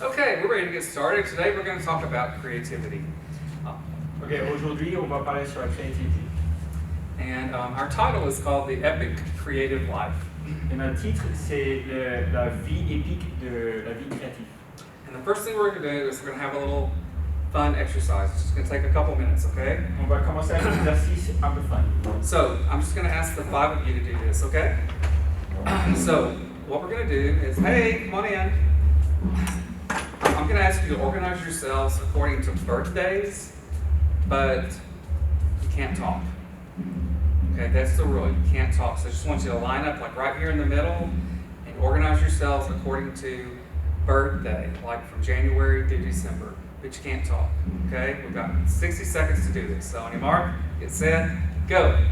Okay, we're ready to get started. Today we're going to talk about creativity. Ok, aujourd'hui, on va parler sur la créativité. And our title is called The Epic Creative Life. Et notre titre, c'est la vie épique de la vie créative. And the first thing we're going to do is we're going to have a little fun exercise. It's just going to take a couple minutes, okay? On va commencer avec un exercice un peu fun. So, I'm just going to ask the five of you to do this, okay? So, what we're going to do is, hey, come on in. I'm going to ask you to organize yourselves according to birthdays, but you can't talk. Okay, that's the rule. You can't talk. So I just want you to line up like right here in the middle and organize yourselves according to birthday, like from January to December, but you can't talk. Okay, we've got 60 seconds to do this. So on your mark, get set, go.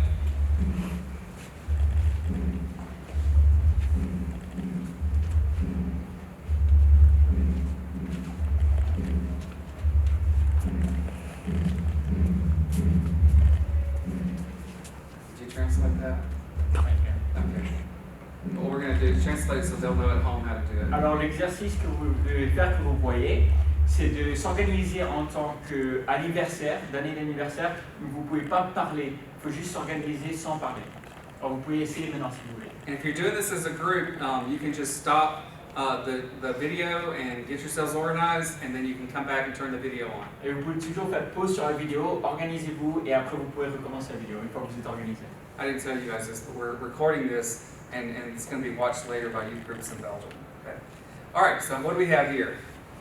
Translate that? Okay. What we're going to do is translate so they'll know at home how to do it. Alors l'exercice que vous devez faire, que vous voyez, c'est de s'organiser en tant qu'anniversaire, d'année d'anniversaire, où vous ne pouvez pas parler, il faut juste s'organiser sans parler. Alors vous pouvez essayer maintenant si vous voulez. And if you're doing this as a group, you can just stop the video and get yourselves organized, and then you can come back and turn the video on. Et vous pouvez toujours faire pause sur la vidéo, organisez-vous, et après vous pouvez recommencer la vidéo une fois que vous êtes organisé. I didn't tell you guys this, but we're recording this, and it's going to be watched later by youth groups in Belgium. Okay. All right, so what do we have here?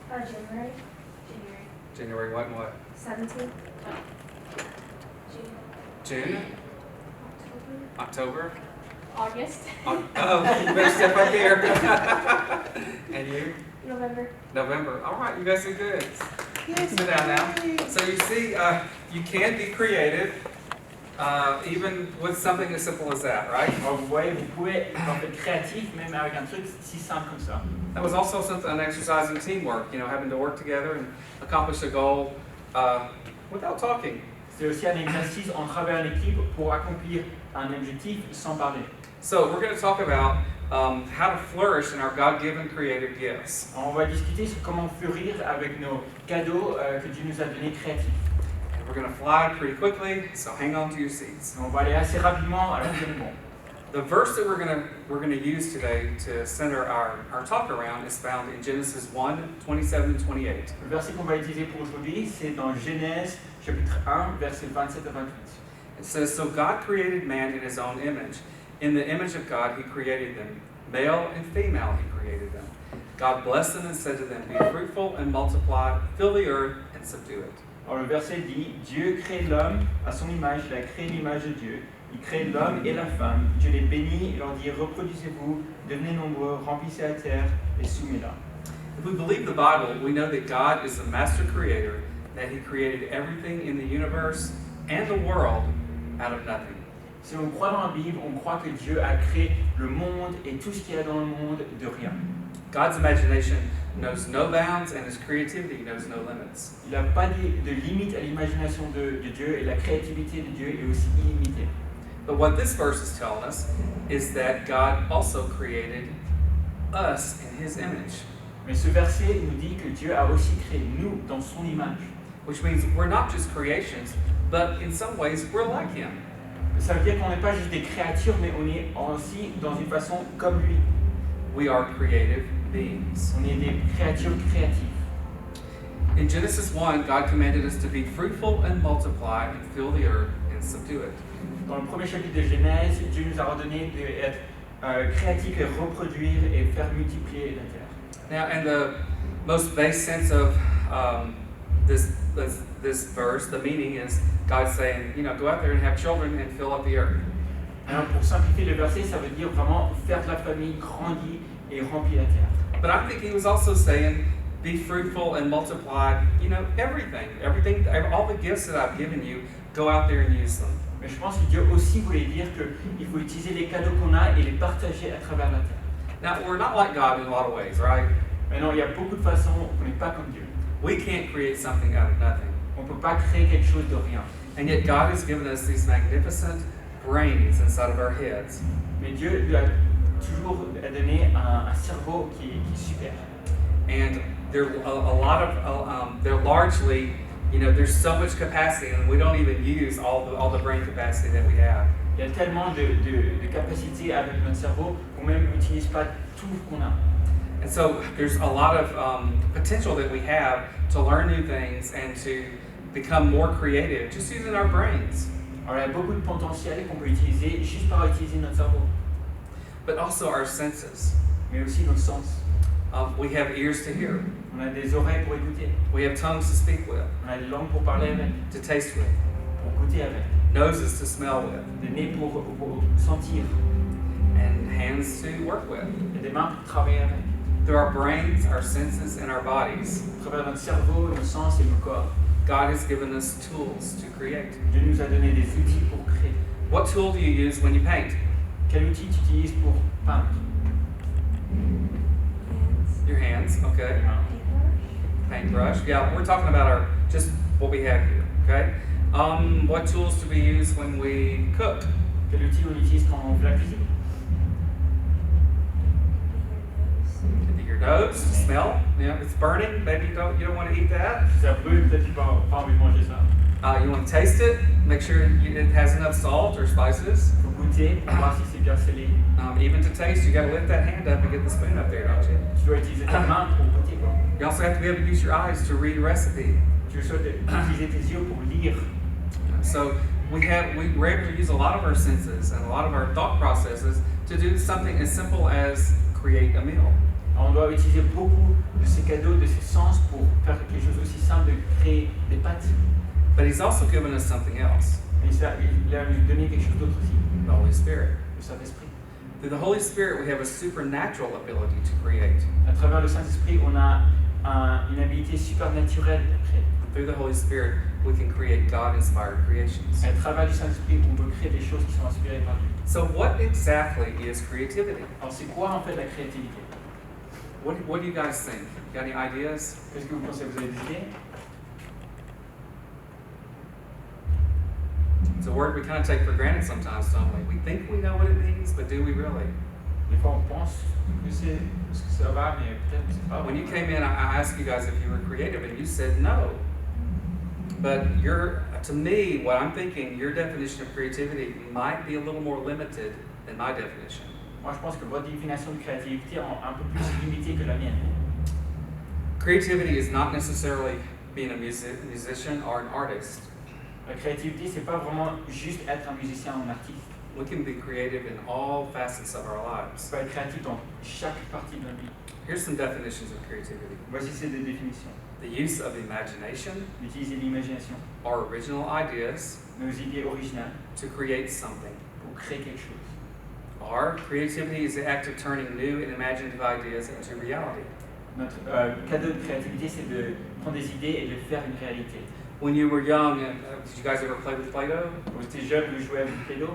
January. January what and what? 17th. June? October? August. Oh, you better step up here. And you? November. November. All right, you guys are good. Sit down now. So you see, you can be creative, even with something as simple as that, right? Alors vous voyez, vous pouvez être créatif même avec un truc si simple comme ça. That was also an exercise in teamwork, having to work together and accomplish a goal without talking. C'est aussi un exercice en travaillant en équipe pour accomplir un objectif sans parler. So we're going to talk about how to flourish in our God-given creative gifts. On va discuter sur comment fleurir avec nos cadeaux que Dieu nous a donnés créatifs. We're going to fly pretty quickly, so hang on to your seats. On va aller assez rapidement, alors tenez bon. The verse that we're going to use today to center our talk around is found in Genesis 1:27 and 28. Le verset qu'on va utiliser pour aujourd'hui, c'est dans Genèse chapitre 1, versets 27 à 28. It says, "So God created man in his own image. In the image of God he created them. Male and female he created them. God blessed them and said to them, be fruitful and multiply, fill the earth and subdue it." Alors le verset dit, Dieu crée l'homme à son image, il a créé l'image de Dieu. Il crée l'homme et la femme. Dieu les bénit et leur dit, reproduisez-vous, devenez nombreux, remplissez la terre et soumettez-la. If we believe the Bible, we know that God is the master creator, that he created everything in the universe and the world out of nothing. Si on croit dans la Bible, on croit que Dieu a créé le monde et tout ce qu'il y a dans le monde de rien. God's imagination knows no bounds and his creativity knows no limits. Il n'y a pas de limite à l'imagination de Dieu et la créativité de Dieu est aussi illimitée. But what this verse is telling us is that God also created us in his image. Mais ce verset nous dit que Dieu a aussi créé nous dans son image. Which means we're not just creations, but in some ways we're like him. Ça veut dire qu'on n'est pas juste des créatures, mais on est aussi dans une façon comme lui. We are creative beings. On est des créatures créatives. In Genesis 1, God commanded us to be fruitful and multiply and fill the earth and subdue it. Dans le premier chapitre de Genèse, Dieu nous a ordonné d'être créatifs et reproduire et faire multiplier la terre. Now, in the most base sense of this verse, the meaning is God saying, go out there and have children and fill up the earth. Alors pour simplifier le verset, ça veut dire vraiment faire de la famille, grandir et remplir la terre. But I think he was also saying, be fruitful and multiply, everything, all the gifts that I've given you, go out there and use them. Mais je pense que Dieu aussi voulait dire qu'il faut utiliser les cadeaux qu'on a et les partager à travers la terre. Now, we're not like God in a lot of ways, right? Mais non, il y a beaucoup de façons, on n'est pas comme Dieu. We can't create something out of nothing. On ne peut pas créer quelque chose de rien. And yet God has given us these magnificent brains inside of our heads. Mais Dieu lui a toujours donné un cerveau qui est super. and they're they're largely, there's so much capacity, and we don't even use all the brain capacity that we have. Il y a tellement de capacités avec notre cerveau qu'on même n'utilise pas tout ce qu'on a. And so there's a lot of potential that we have to learn new things and to become more creative, just using our brains. Alors, il y a beaucoup de potentiel qu'on peut utiliser juste par utiliser notre cerveau, But also our senses. mais aussi nos sens. We have ears to hear. On a des oreilles pour écouter, We have tongues to speak with, on a des langues pour parler avec, to taste with, pour goûter avec, noses to smell with, des nez pour sentir, and hands to work with. et des mains pour travailler avec. Through our brains, our senses, and our bodies, À travers notre cerveau, nos sens et nos corps, God has given us tools to create. Dieu nous a donné des outils pour créer. What tool do you use when you paint? Quel outil tu utilises pour peindre? Your hands, okay. Paintbrush. Paintbrush. Yeah, we're talking about just what we have here, okay? What tools do we use when we cook? Quel outil on utilise quand on fait la cuisine? Your nose, to smell. It's burning. Maybe you don't want to eat that. Ça brûle, peut-être tu n'as pas envie de manger ça. You want to taste it. Make sure it has enough salt or spices. Il faut goûter pour voir si c'est bien scellé. Even to taste, you got to lift that hand up and get the spoon up there, don't you? Tu dois utiliser ta main pour goûter. Quoi. You also have to be able to use your eyes to read a recipe. Tu dois utiliser tes yeux pour lire. So we're able to use a lot of our senses and a lot of our thought processes to do something as simple as create a meal. Alors, on doit utiliser beaucoup de ces cadeaux, de ces sens pour faire quelque chose aussi simple de créer des pâtes. But He's also given us something else, Mais ça, il a nous donné quelque chose d'autre aussi, the Holy Spirit. le Saint-Esprit. Through the Holy Spirit, we have a supernatural ability to create. À travers le Saint-Esprit, on a une habilité supernaturelle de créer. Through the Holy Spirit, we can create God-inspired creations. À travers le Saint-Esprit, on peut créer des choses qui sont inspirées par Dieu. So what exactly is creativity? Alors, c'est quoi en fait la créativité? What do you guys think? Got any ideas? Qu'est-ce que vous pensez? Vous avez des idées? It's a word we kind of take for granted sometimes, don't we? We think we know what it means, but do we really? Des fois, on pense que c'est ce que ça va, mais peut-être que c'est pas. When you came in, I asked you guys if you were creative, and you said no. But to me, what I'm thinking, your definition of creativity might be a little more limited than my definition. Moi, je pense que votre définition de créativité est un peu plus limitée que la mienne. Creativity is not necessarily being a musician or an artist. La créativité, c'est pas vraiment juste être un musicien ou un artiste. We can be creative in all facets of our lives. C'est pas être créatif dans chaque partie de notre vie. Here's some definitions of creativity. Voici ces deux définitions. The use of imagination, D'utiliser l'imagination, our original ideas, nos idées originales to create something. pour créer quelque chose. Our creativity is the act of turning new and imaginative ideas into reality. Notre cadeau de créativité, c'est de prendre des idées et de faire une réalité. When you were young, did you guys ever play with Play-Doh? Quand vous étiez jeune, vous jouez avec du Play-Doh.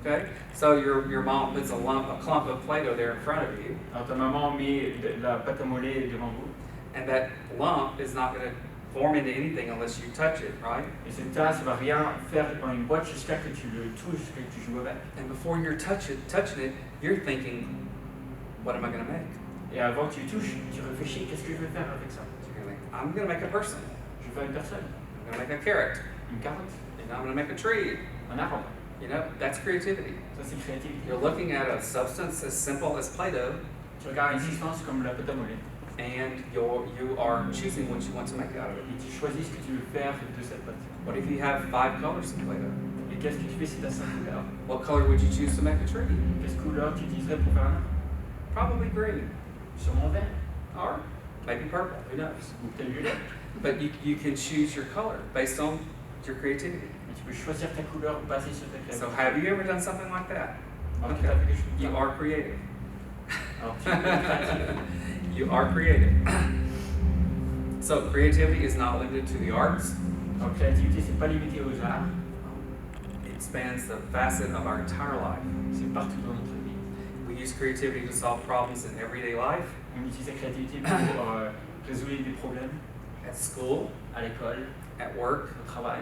Okay, so your mom puts a clump of Play-Doh there in front of you, Alors ta maman met de la pâte à modeler devant vous. and that lump is not going to form into anything unless you touch it, right? Et cette tasse ne va rien faire dans une boîte jusqu'à que tu le touches, que tu joues avec. And before you're touching it, you're thinking, what am I going to make? Et avant que tu touches, tu réfléchis, qu'est-ce que je vais faire avec ça? So you're going to think, I'm going to make a person. Je vais faire une personne, I'm going to make a carrot. une carotte, I'm going to make a tree. un arbre. That's creativity. Ça, c'est créativité. You're looking at a substance as simple as Play-Doh, Tu regardes une substance comme la pâte à modeler and you are choosing what you want to make out of it. et tu choisis ce que tu veux faire de cette pâte. What if you have 5 colors of Play-Doh? Et qu'est-ce que tu fais si tu as 5 couleurs? What color would you choose to make a tree? Quelle couleur tu utiliserais pour faire un arbre? Probably green, Sûrement vert, or maybe purple, who knows? ou peut-être violet. But you can choose your color based on your creativity. Mais tu peux choisir ta couleur basée sur ta So créativité. have you ever done something like that? Alors, tu as fait quelque chose de You ça. are creative. Alors, tu es créatif. You are creative. So creativity is not limited to the arts. Alors, créativité, c'est pas limité aux arts, It spans the facet of our entire life. c'est partout dans notre vie. We use creativity to solve problems in everyday life, On utilise la créativité pour résoudre des problèmes at school, à l'école, at work, au travail,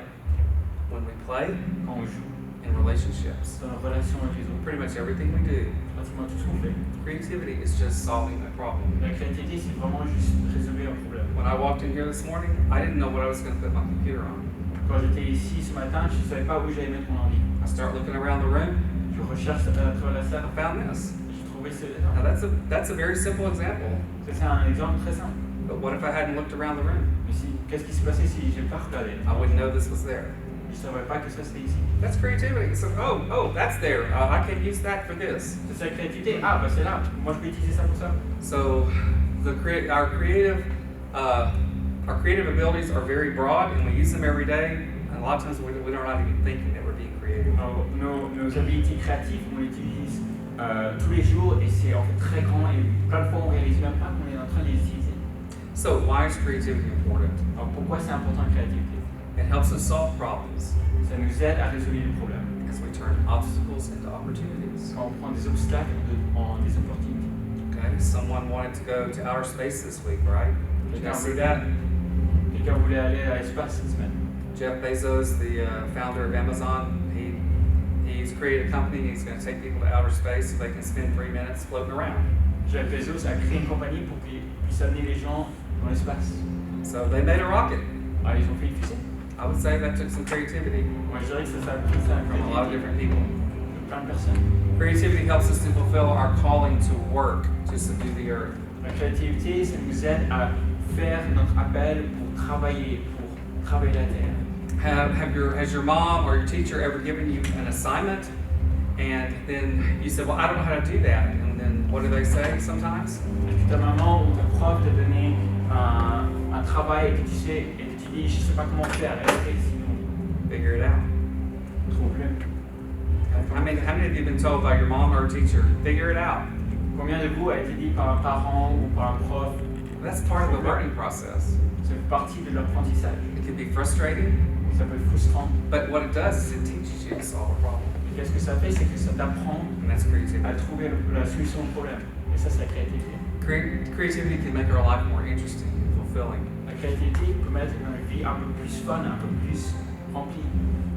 when we play, quand on joue, in relationships. dans nos relations avec les autres. Pretty much everything we do, Pratiquement tout ce qu'on fait. creativity is just solving a problem. La créativité, c'est vraiment juste résoudre un problème. When I walked in here this morning, I didn't know what I was going to put my computer on. Quand j'étais ici ce matin, je ne savais pas où j'allais mettre mon ordi. I start looking around the room, Je recherche à travers la salle. I found this. J'ai trouvé ce. Now that's a very simple example. Ça, c'est un exemple très simple. But what if I hadn't looked around the room? Mais qu'est-ce qui s'est passé si je n'ai pas regardé? I wouldn't know this was there. Je ne savais pas que ça c'était ici. That's creativity. So, oh, that's there. I can use that for this. C'est la créativité. Ah, bah c'est là. Moi, je peux utiliser ça pour ça. So, our creative abilities are very broad, and we use them every day. And a lot of times we're not even thinking that we're being creative. Alors, nos habiletés créatives, on les utilise tous les jours et c'est en fait très grand et plein de fois on ne réalise même pas qu'on est en train de les utiliser. So, why is creativity important? Alors, pourquoi c'est important la créativité? It helps us solve problems Ça nous aide à résoudre les problèmes. because we turn obstacles into opportunities. Quand on prend des obstacles en des opportunités. Okay, someone wanted to go to outer space this week, right? Did you guys see that? Quelqu'un voulait aller à l'espace cette semaine. Jeff Bezos, the founder of Amazon, he's created a company. He's going to take people to outer space so they can spend 3 minutes floating around. Jeff Bezos a créé une compagnie pour qu'il puisse amener les gens dans l'espace. So they made a rocket. Ah, ils ont fait une fusée. I would say that took some creativity Moi, je dirais que ça a pris ça from a lot of different people. de plein de personnes. Creativity helps us to fulfill our calling to work to subdue the earth. La créativité, ça nous aide à faire notre appel pour travailler la terre. Has your mom or your teacher ever given you an assignment and then you said, well, I don't know how to do that, and then what do they say sometimes? Est-ce que ta maman ou ta prof t'a donné un travail et que tu dis, je ne sais pas comment faire, et sinon, Figure it out. trouve-le. How many of you have been told by your mom or teacher, figure it out? Combien de vous a été dit par un parent ou par un prof? That's part of the learning process. Ça fait partie de l'apprentissage. It can be frustrating, Ça peut être frustrant. but what it does is it teaches you to solve a problem, Et qu'est-ce que ça fait? C'est que ça t'apprend and that's creativity. à trouver la solution au problème. Et ça, c'est la créativité. Creativity can make our life more interesting and fulfilling. La créativité peut mettre une vie un peu plus fun, un peu plus remplie.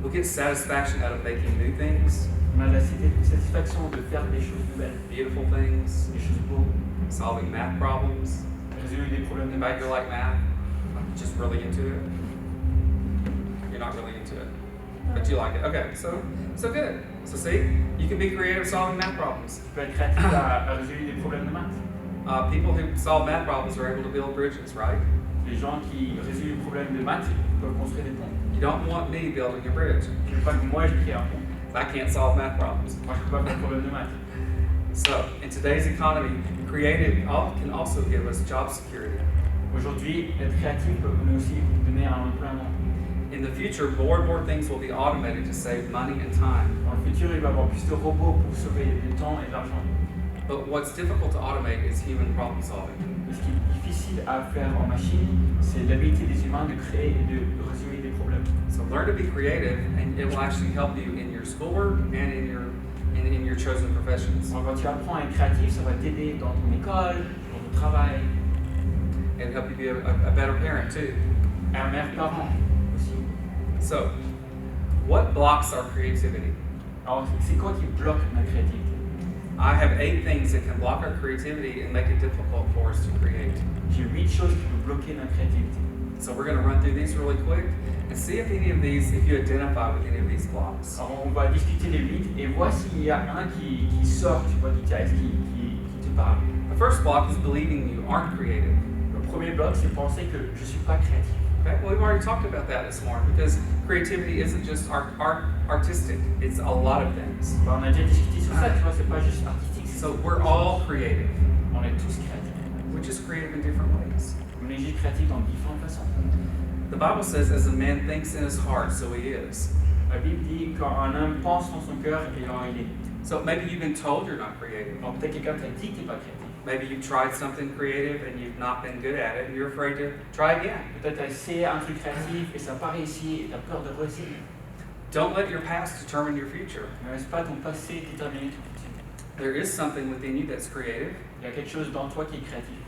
We'll get satisfaction out of making new things, On a la satisfaction de faire des choses nouvelles, beautiful things, des choses beaux, solving math problems. résoudre des problèmes de Anybody maths. here like math? Just really into it? You're not really into it, but you like it. Okay, so good. So see, you can be creative solving math problems. Tu peux être créatif à résoudre des problèmes de maths. People who solve math problems are able to build bridges, right? Les gens qui résolvent des problèmes de maths peuvent construire des ponts. You don't want me building a bridge. Je veux pas que moi je crée un pont. I can't solve math problems. Moi je peux pas faire de problème de maths. So, in today's economy, creative can also give us job security. Aujourd'hui, être créatif peut nous aussi donner un emploi. In the future, more and more things will be automated to save money and time. Dans le futur, il va y avoir plus de robots pour sauver du temps et de l'argent. But what's difficult to automate is human problem solving. Mais ce qui est difficile à faire en machine, c'est l'habilité des humains de créer et de résoudre des problèmes. So learn to be creative, and it will actually help you in your schoolwork and in your chosen professions. Donc, quand tu apprends à être créatif, ça va t'aider dans ton école, dans ton travail, And help you be a better parent too. et un meilleur parent aussi. So, what blocks our creativity? Alors, c'est quoi qui bloque notre créativité? I have 8 things that can block our creativity and make it difficult for us to create. J'ai 8 choses qui peuvent bloquer notre créativité. So we're going to run through these really quick and see if you identify with any of these blocks. Alors, on va discuter les 8 et voir s'il y a un qui sort, tu vois, du texte, qui te parle. The first block is believing you aren't creative. Le premier bloc, c'est penser que je ne suis pas créatif. Okay? Well, we've already talked about that this morning because creativity isn't just artistic, it's a lot of things. On a déjà discuté sur ça, tu vois, c'est pas juste artistique. So we're all creative. On est tous créatifs. We're just creative in different ways. On est juste créatifs dans différentes façons. The Bible says, as a man thinks in his heart, so he is. La Bible dit quand un homme pense dans son cœur, et alors il est. So maybe you've been told you're not creative. Alors peut-être quelqu'un t'a dit que tu n'es pas créatif. Maybe you've tried something creative and you've not been good at it and you're afraid to try again. Peut-être tu as essayé un truc créatif et ça n'a pas réussi et tu as peur de réussir. Don't let your past determine your future. Ne laisse pas ton passé déterminer ton futur. There is something within you that's creative. Il y a quelque chose dans toi qui est créatif.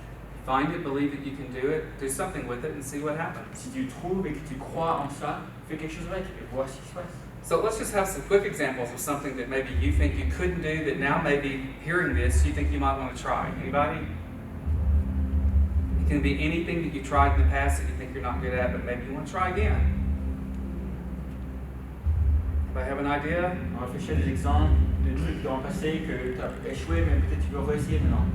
Find it, believe that you can do it, do something with it and see what happens. Si tu trouves et que tu crois en ça, fais quelque chose avec et vois ce qui se passe. So let's just have some quick examples of something that maybe you think you couldn't do that now maybe hearing this you think you might want to try. Anybody? It can be anything that you tried in the past that you think you're not good at, but maybe you want to try again. Anybody have an idea? On réfléchit à des exemples de trucs dans le passé que tu as échoué, mais peut-être tu veux réessayer maintenant.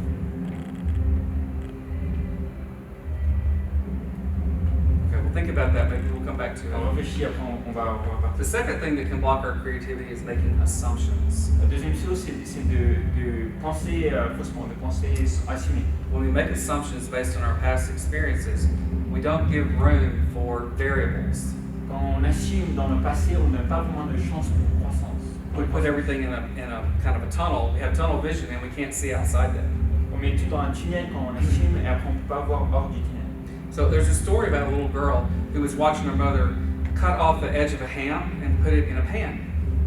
Okay, we'll think about that. Maybe we'll come back to On it. réfléchit, après on va The partir. second thing that can block our creativity is making assumptions. La deuxième chose, c'est de penser faussement, de penser assumer. When we make assumptions based on our past experiences, we don't give room for variables. Quand on assume dans le passé, on n'a pas vraiment de chance pour croissance. We put everything in a kind of a tunnel. We have tunnel vision and we can't see outside that. On met tout dans un tunnel quand on assume et après on ne peut pas voir hors du tunnel. So there's a story about a little girl who was watching her mother cut off the edge of a ham and put it in a pan.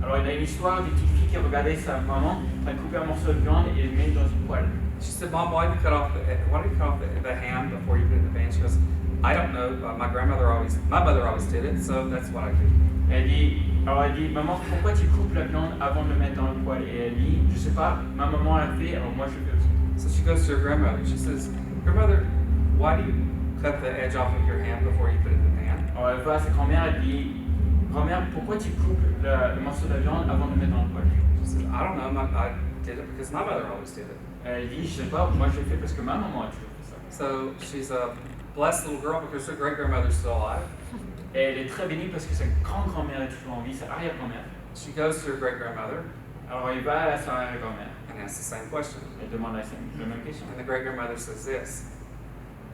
Alors il y a une histoire d'une petite fille qui regardait sa maman, elle coupait un morceau de viande et le met dans une poêle. She said, "Mom, why did you cut off the ham before you put it in the pan?" She goes, "I don't know. My mother always did it, so that's what I do." Elle dit, maman, pourquoi tu coupes la viande avant de le mettre dans le poêle? Et elle dit, je sais pas, ma maman l'a fait, alors moi je fais aussi. So she goes to her grandmother. She says, "Grandmother, why do you cut the edge off of your ham before you put it in the pan?" Alors elle va à sa grand-mère, elle dit, grand-mère, pourquoi tu coupes le morceau de viande avant de le mettre dans le poêle? She says, "I don't know. I did it because my mother always did it." Elle dit, je sais pas, moi je le fais parce que ma maman a toujours fait ça. So she's a blessed little girl because her great grandmother's still alive. Et elle est très bénie parce que sa grand-grand-mère est toujours en vie, sa arrière-grand-mère. She goes to her great grandmother Alors il va à sa arrière-grand-mère, and asks the same question. elle demande la même question. And the great grandmother says this.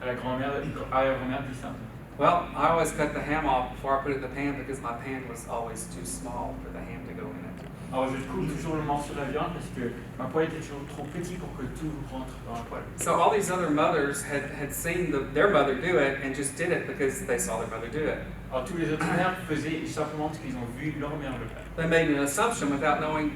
La arrière-grand-mère dit ça. Well, I always cut the ham off before I put it in the pan because my pan was always too small for the ham to go in it. Alors je coupe toujours le morceau de la viande parce que ma poêle était toujours trop petit pour que tout rentre dans la poêle. So all these other mothers had seen their mother do it and just did it because they saw their mother do it. Alors tous les autres mères faisaient simplement ce qu'ils ont vu leur mère le faire. They made an assumption without knowing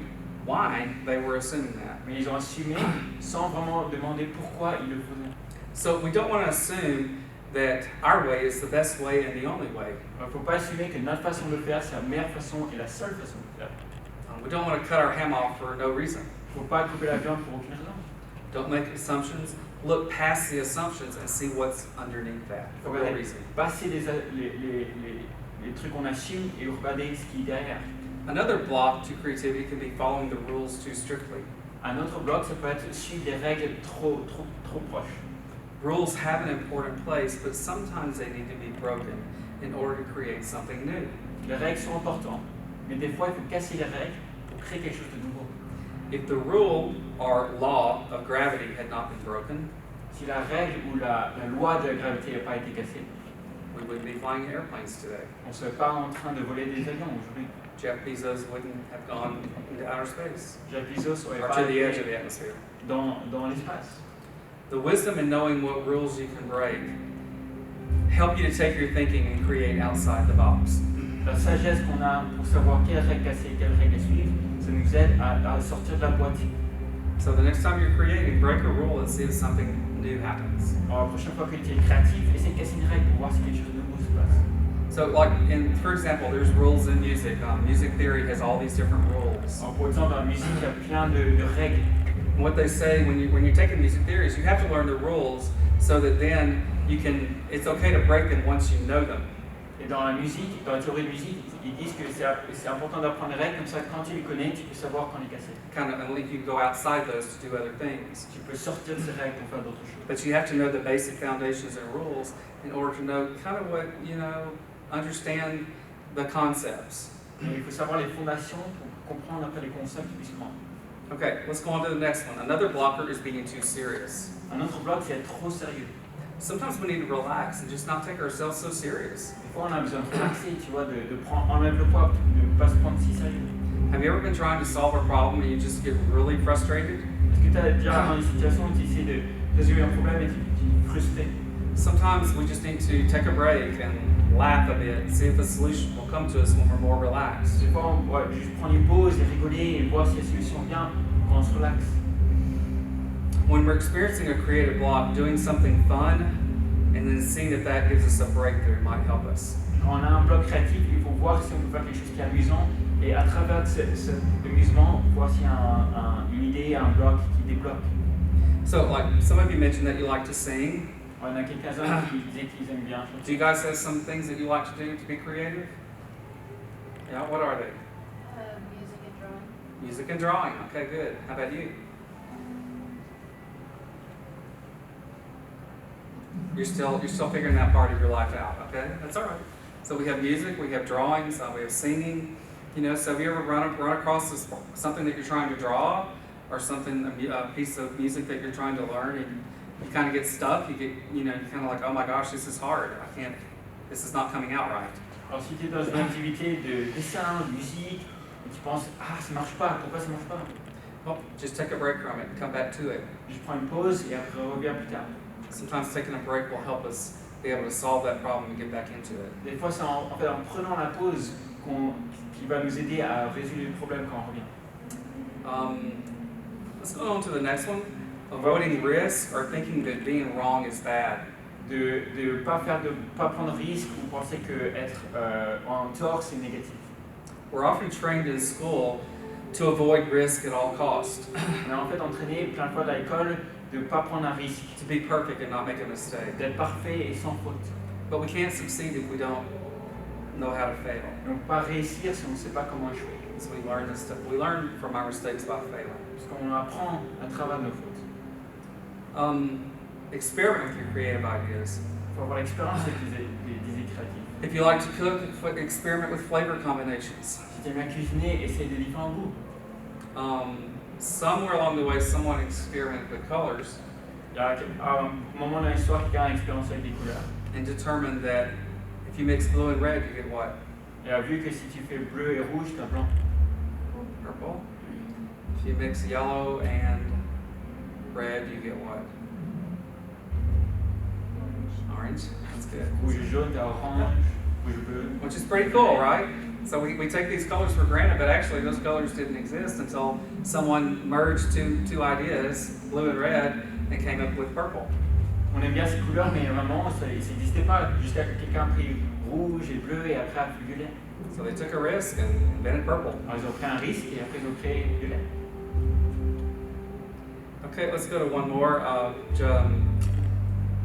why they were assuming that. Mais ils ont assumé sans vraiment demander pourquoi ils le faisaient. So we don't want to assume that our way is the best way and the only way. Alors il ne faut pas assumer que notre façon de le faire, c'est la meilleure façon et la seule façon de le faire. We don't want to cut our ham off for no reason. Il ne faut pas couper la viande pour aucune raison. Don't make assumptions. Look past the assumptions and see what's underneath that Il for faut real regarder, reason. passer les trucs qu'on assume et regarder ce qui est derrière. Another block to creativity can be following the rules too strictly. Un autre bloc, ça peut être suivre des règles trop proches. Rules have an important place, but sometimes they need to be broken in order to create something new. Les règles sont importantes, mais des fois il faut casser les règles pour créer quelque chose de nouveau. If the rule or law of gravity had not been broken, Si la règle ou la loi de la gravité n'a pas été cassée, we wouldn't be flying airplanes today. on ne serait pas en train de voler des avions aujourd'hui. Jeff Bezos wouldn't have gone into outer space Jacques Bezos n'aurait or pas to the edge of été the atmosphere. dans l'espace. The wisdom in knowing what rules you can break help you to take your thinking and create outside the box. La sagesse qu'on a pour savoir quelles règles casser, quelles règles suivre, ça nous aide à sortir de la boîte. So the next time you're creating, break a rule and see if something new happens. Alors la prochaine fois que tu es créatif, essaie de casser une règle pour voir si quelque chose de nouveau se passe. So, for example, there's rules in music. Music theory has all these different rules. Alors, par exemple, dans la musique, il y a plein de règles. And what they say when you're taking music theories, you have to learn the rules so that then it's okay to break them once you know them. Et dans la musique, dans la théorie de musique, ils disent que c'est important d'apprendre les règles, comme ça quand tu les connais, tu peux savoir quand les casser. And you can go outside those to do other things. Tu peux sortir de ces règles pour faire d'autres choses. But you have to know the basic foundations and rules in order to know kind of what, understand the concepts. Et il faut savoir les fondations pour comprendre après les concepts qui puissent prendre. Okay, let's go on to the next one. Another blocker is being too serious. Un autre bloc, c'est être trop sérieux. Sometimes we need to relax and just not take ourselves so serious. Des fois, on a besoin de relaxer, tu vois, de enlever le poids, de ne pas se prendre si sérieux. Have you ever been trying to solve a problem and you just get really frustrated? Est-ce que tu as déjà dans une situation où tu essaies de résoudre un problème et tu es frustré? Sometimes we just need to take a break and laugh a bit and see if the solution will come to us when we're more relaxed. Des fois, on va juste prendre une pause et rigoler et voir si la solution vient quand on se relaxe. When we're experiencing a creative block, doing something fun and then seeing if that gives us a breakthrough might help us. Quand on a un bloc créatif, il faut voir si on peut faire quelque chose qui est amusant Et à travers cet amusement, voici une idée, un bloc qui débloque. So, like, some of you mentioned that you like to sing. On a quelques-uns qui disaient qu'ils aiment bien Do chanter. you guys have some things that you like to do to be creative? Yeah, what are they? Music and drawing. Music and drawing. Okay, good. How about you? You're still figuring that part of your life out. Okay, that's all right. So we have music, we have drawings, we have singing. You know, so have you ever run across something that you're trying to draw, or something, a piece of music that you're trying to learn, and you kind of get stuck? You kind of like, oh my gosh, this is hard. This is not coming out right. Alors si tu es dans une activité de dessin, de musique, et tu penses, ah ça marche pas, pourquoi ça marche pas? Well, just take a break from it and come back to it. Je prends une pause et après je reviens plus tard. Sometimes taking a break will help us be able to solve that problem and get back into it. Des fois c'est en prenant la pause qui va nous aider à résoudre le problème quand on revient. Let's go on to the next one. Avoiding risk or thinking that being wrong is bad. De pas prendre risque ou penser que être en tort c'est négatif. We're often trained in school to avoid risk at all costs, On est en fait entraîné plein de fois à l'école de pas prendre un risque, to be perfect and not make a mistake. d'être parfait et sans faute. But we can't succeed if we don't know how to fail. Donc pas réussir si on ne sait pas comment échouer. So we learn this stuff. We learn from our mistakes by failing. Parce qu'on apprend à travers nos fautes. Experiment with your creative ideas. Il faut avoir l'expérience avec des idées créatives. If you like to cook, experiment with flavor combinations. Si tu aimes bien cuisiner, essaye de différents goûts. Somewhere along the way, someone experimented with colors Il y a un moment dans l'histoire, quelqu'un a expérimenté avec des couleurs. and determined that if you mix blue and red, you get what? Et a vu que si tu fais bleu et rouge, tu as blanc. Purple. If you mix yellow and red, you get what? Orange. That's good. Rouge et jaune, tu as orange, rouge et bleu. Which is pretty cool, right? So we take these colors for granted, but actually those colors didn't exist until someone merged two ideas, blue and red, and came up with purple. On aime bien ces couleurs, mais vraiment, ça n'existait pas jusqu'à ce que quelqu'un a pris rouge et bleu et après a pris violet. So they took a risk and invented purple. Alors ils ont pris un risque et après ils ont créé violet. Okay, let's go to one more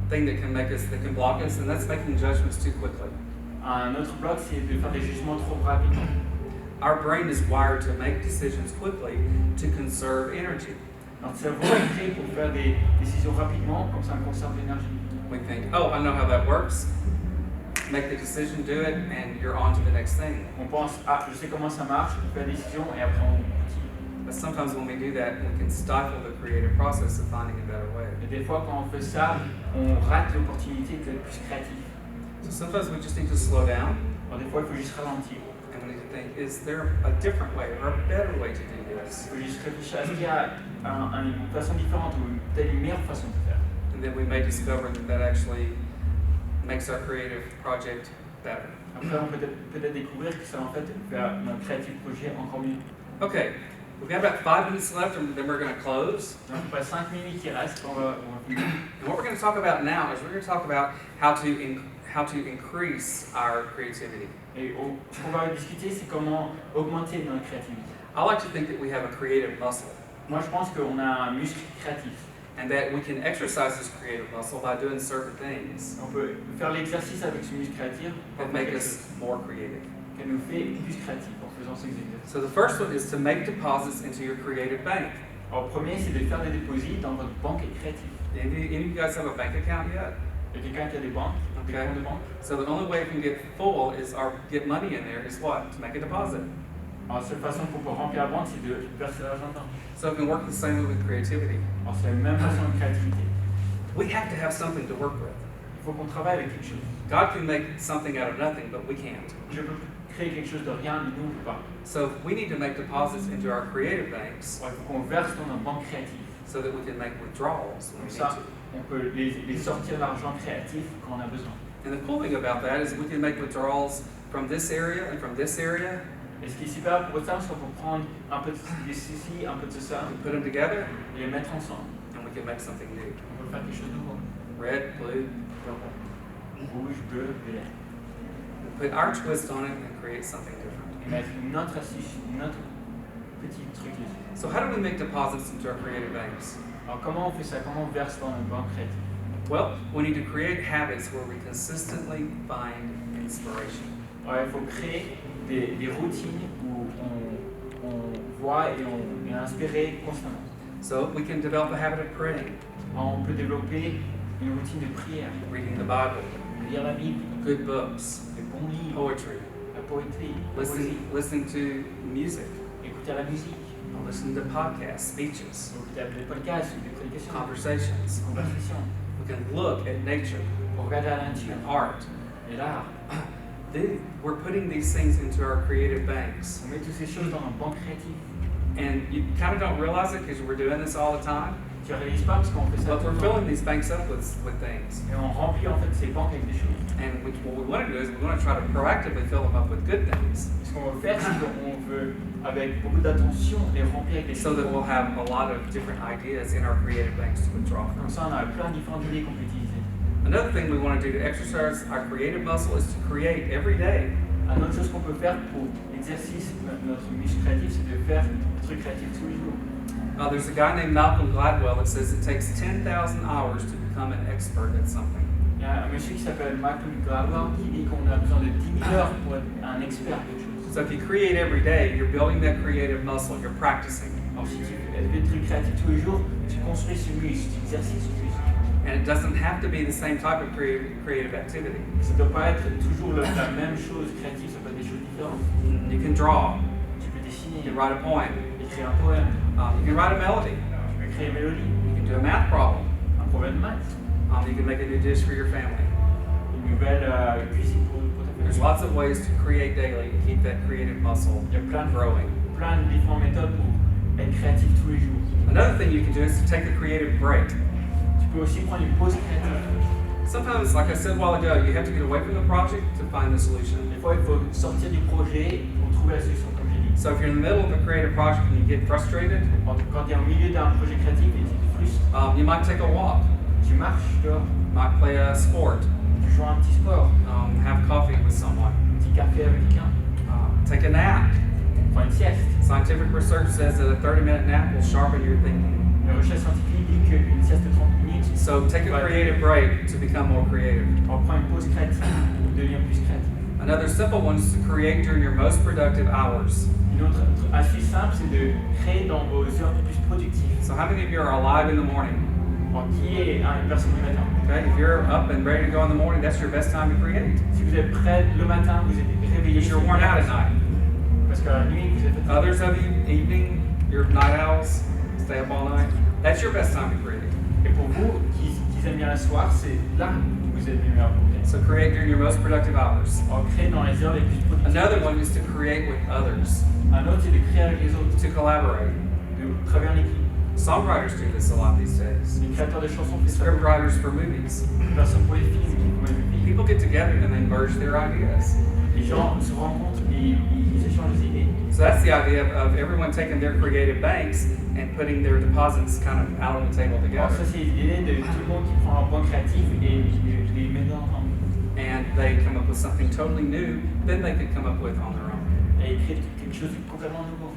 thing that can block us, and that's making judgments too quickly. Un autre bloc, c'est de faire des jugements trop rapidement. Our brain is wired to make decisions quickly to conserve energy. Notre cerveau est créé pour faire des décisions rapidement, comme ça on conserve l'énergie. We think, oh, I know how that works. Make the decision, do it, and you're on to the next thing. On pense, ah, je sais comment ça marche, on fait la décision et après on continue. But sometimes when we do that, we can stifle the creative process of finding a better way. Et des fois, quand on fait ça, on rate l'opportunité d'être plus créatif. So sometimes we just need to slow down, Alors des fois, il faut juste ralentir. and we need to think, is there a different way or a better way to do Il this? faut juste réfléchir à ce qu'il y a une façon différente ou peut-être une meilleure façon de faire. And then we may discover that actually makes our creative project better. Après, on peut peut-être découvrir que ça en fait faire notre créatif projet encore mieux. Okay, we've got about 5 minutes left, and then we're going to close. Donc, il reste 5 minutes qui restent, on va finir. And what we're going to talk about now is we're going to talk about how to increase our creativity. Et ce qu'on va discuter, c'est comment augmenter notre créativité. I like to think that we have a creative muscle, Moi, je pense qu'on a un muscle créatif. and that we can exercise this creative muscle by doing certain things On peut faire l'exercice avec ce muscle créatif pour that faire make quelque us chose more creative. qui nous fait plus créatif en faisant ces exercices. So the first one is to make deposits into your creative bank. Alors, premier, c'est de faire des dépôts dans votre banque créative. Any of you guys have a bank account yet? Il y a quelqu'un qui a des banques, des Okay. comptes de banque. So the only way we can get full or get money in there is what? To make a deposit. Alors, la seule façon qu'on peut remplir la banque, c'est de verser l'argent dedans. So it can work the same way with creativity. Alors, c'est la même façon de créativité. We have to have something to work with. Il faut qu'on travaille avec quelque chose. God can make something out of nothing, but we can't. Je peux créer quelque chose de rien, mais nous, on ne peut pas. So we need to make deposits into our creative banks Alors, il faut qu'on verse dans notre banque créative. so that we can make withdrawals when Comme we ça, need to. on peut les sortir l'argent créatif quand on a besoin. And the cool thing about that is we can make withdrawals from this area and from this area, Et ce qui est super pour ça, c'est qu'on peut prendre un peu de ceci, un peu de ça, and put them together, et les mettre ensemble. and we can make something new. On peut faire quelque chose de nouveau. Red, blue, purple. Rouge, bleu, vert. Put our twist on it and create something different. et mettre notre astuce, notre petit truc dessus. So how do we make deposits into our creative banks? Alors comment on fait ça? Comment on verse dans notre banque créative? Well, we need to create habits where we consistently find inspiration. Alors, il faut créer des routines où on voit et on est inspiré constamment. So we can develop a habit of praying, Alors, on peut développer une routine de prière, reading the Bible, lire la Bible, good books, des bons livres, poetry, la poétrie, la poésie, listening to music, écouter la musique, listening to podcasts, speeches, écouter des podcasts, des prédications, conversations. des conversations. We can look at nature On regarde la nature, and art. et l'art. Then we're putting these things into our creative banks. On met toutes ces choses dans notre banque créative. And you kind of don't realize it because we're doing this all the time. Tu ne réalises pas parce qu'on fait ça But tout we're le temps. filling these banks up with things. Et on remplit en fait ces banques avec des choses. And what we want to do is we want to try to proactively fill them up with good things Ce qu'on veut faire, c'est qu'on veut, avec beaucoup d'attention, les remplir avec des so choses. that we'll have a lot of different ideas in our creative banks to withdraw Comme from. ça, on a plein de différentes idées qu'on peut utiliser. Another thing we want to do to exercise our creative muscle is to create every day. Une autre chose qu'on peut faire pour l'exercice de notre muscle créatif, c'est de faire des trucs créatifs tous les jours. There's a guy named Malcolm Gladwell that says it takes 10,000 hours to become an expert at something. Il y a un monsieur qui s'appelle Malcolm Gladwell qui dit qu'on a besoin de 10 000 heures pour être un expert à quelque chose. So if you create every day, you're building that creative muscle, you're practicing. Alors si tu fais des trucs créatifs tous les jours, tu construis ce muscle, tu exercices ce muscle. And it doesn't have to be the same type of creative activity. Ça ne doit pas être toujours la même chose créative, ça peut être des choses différentes. You can draw, Tu peux dessiner, you can write a poem, écrire un poème, you can write a melody, tu peux créer une mélodie, you can do a math problem, un problème de maths, you can make a new dish for your family. une nouvelle cuisine pour ta There's famille. lots of ways to create daily to keep that creative muscle Il y a plein growing. de différentes méthodes pour être créatif tous les jours. Another thing you can do is to take a creative break. Tu peux aussi prendre une pause créative. Sometimes, like I said a while ago, you have to get away from the project to find the solution. Des fois, il faut sortir du projet pour trouver la solution, comme j'ai dit. So if you're in the middle of a creative project and you get frustrated, Quand tu es au milieu d'un projet créatif et tu te frustres, you might take a walk, tu marches dehors, you might play a sport, tu joues à un petit sport, have coffee with someone, un petit café avec quelqu'un, take a nap. prends une sieste. Scientific research says that a 30-minute nap will sharpen your thinking. La recherche scientifique dit qu'une sieste de 30 minutes, So take a creative break to become more creative. on prend une pause créative pour devenir plus créatif. Another simple one is to create during your most productive hours. Une autre astuce simple, c'est de créer dans vos heures les plus productives. So how many of you are alive in the morning? Alors, qui est une personne du matin? Okay, if you're up and ready to go in the morning, that's your best time to create. Si vous êtes prêt le matin, vous êtes réveillé. Because you're worn out at night. Parce qu'à la nuit, vous êtes fatigué. Others of you, evening, you're night owls, stay up all night. That's your best time to create. Et pour vous, qui aiment bien le soir, c'est là que vous êtes les meilleurs pour créer. So create during your most productive hours. Alors, créer dans les heures les plus productives. Another one is to create with others, Un autre, c'est de créer avec les autres, to collaborate. de travailler en équipe. Songwriters do this a lot these days. Les créateurs de chansons font ça. Script writers for movies. Les personnes pour les films, qui font les films. People get together and they merge their ideas. Les gens se rencontrent et ils échangent des idées. So that's the idea of everyone taking their creative banks and putting their deposits kind of out on the table Alors ça, together. c'est l'idée de tout le monde qui prend un point créatif et les met ensemble. And they come up with something totally new than they could come up with on their own. Et créer quelque chose de complètement nouveau.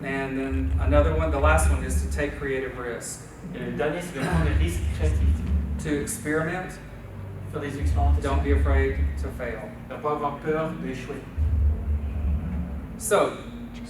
And then another one, the last one, is to take creative risks, Et le dernier, c'est de prendre des risques créatifs. to experiment. Faire des expérimentations. Don't be afraid to fail. Ne pas avoir peur d'échouer. So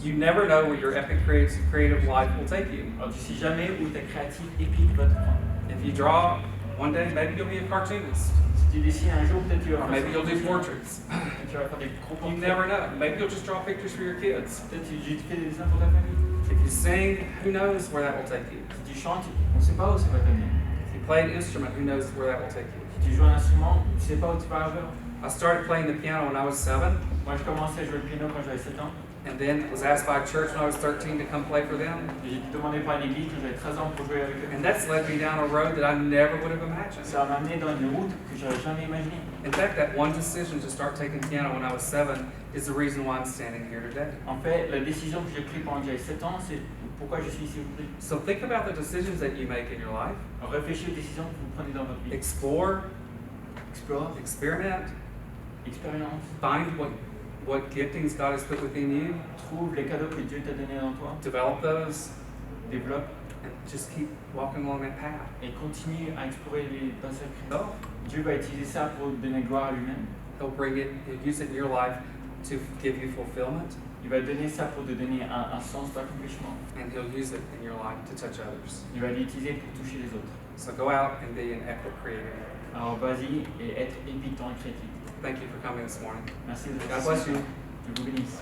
you never know where your epic creative life will take you. Alors tu sais jamais où ta créative épique va te prendre. If you draw one day, maybe you'll be a cartoonist. Si tu dessines un jour, peut-être tu vas Or maybe you'll do portraits. Tu vas faire des gros You portraits. never know. Maybe you'll just draw pictures for your kids. Peut-être tu fais des dessins pour ta famille. If you sing, who knows where that will take you? Si tu chantes, on ne sait pas où ça va t'amener. If you play an instrument, who knows where that will take you? Si tu joues un instrument, tu ne sais pas où tu vas arriver. I started playing the piano when I was 7, Moi, je commençais à jouer le piano quand j'avais 7 ans. and then was asked by a church when I was 13 to come play for them. Et j'ai été demandé par une église quand j'avais 13 ans pour jouer avec eux. And that's led me down a road that I never would have imagined. Ça m'a amené dans une route que j'aurais jamais imaginée. In fact, that one decision to start taking piano when I was 7 is the reason why I'm standing here today. En fait, la décision que j'ai prise pendant que j'avais 7 ans, c'est pourquoi je suis ici aujourd'hui. So think about the decisions that you make in your life. Alors, réfléchissez aux décisions que vous prenez dans votre vie. Explore, Explore, experiment, expérience, find what what giftings God has put within you, trouve les cadeaux que Dieu t'a donnés dans toi, develop those, développe and just keep walking along that path. et continue à explorer les passages chrétiens. So, Dieu va utiliser ça pour donner gloire à lui-même. He'll use it in your life to give you fulfillment, Il va donner ça pour te donner un sens d'accomplissement. and He'll use it in your life to touch others. Il va l'utiliser pour toucher les autres. So go out and be an epic creator. Alors vas-y et être épique dans le critique. Thank you for coming this morning. Merci de God bless you. Dieu vous bénisse.